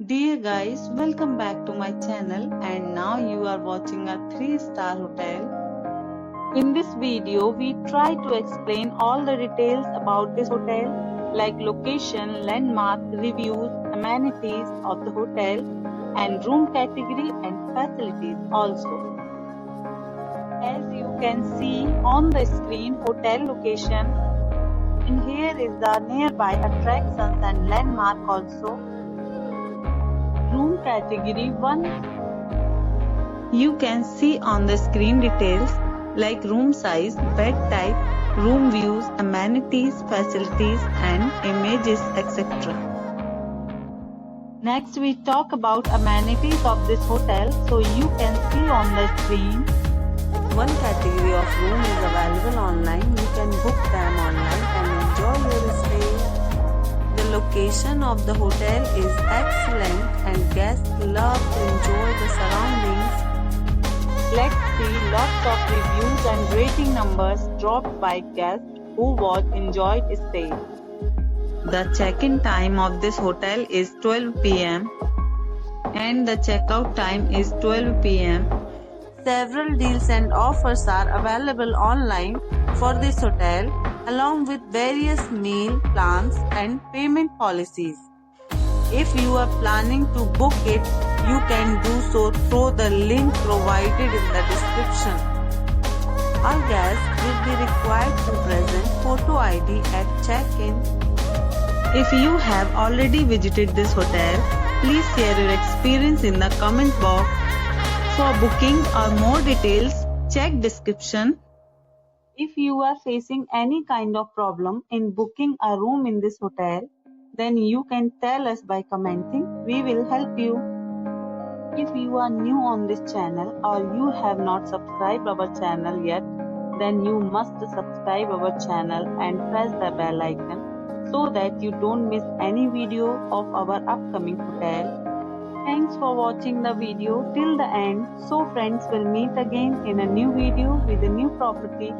Dear guys, welcome back to my channel and now you are watching a 3-star hotel. In this video, we try to explain all the details about this hotel like location, landmark, reviews, amenities of the hotel and room category and facilities also. As you can see on the screen, hotel location. And here is the nearby attractions and landmark also. Room category 1. You can see on the screen details like room size, bed type, room views, amenities, facilities and images etc. Next we talk about amenities of this hotel, so you can see on the screen. One category of room is available online. You can book them online and enjoy your stay. The location of the hotel is excellent and guests love to enjoy the surroundings. Let's see lots of reviews and rating numbers dropped by guests who enjoyed stay. The check-in time of this hotel is 12 p.m. and the check-out time is 12 p.m. Several deals and offers are available online for this hotel, along with various meal plans and payment policies. If you are planning to book it, you can do so through the link provided in the description. All guests will be required to present photo ID at check-in. If you have already visited this hotel, please share your experience in the comment box. For booking or more details, check description. If you are facing any kind of problem in booking a room in this hotel, then you can tell us by commenting. We will help you. If you are new on this channel or you have not subscribed our channel yet, then you must subscribe our channel and press the bell icon so that you don't miss any video of our upcoming hotel. Thanks for watching the video till the end. So friends, will meet again in a new video with a new property.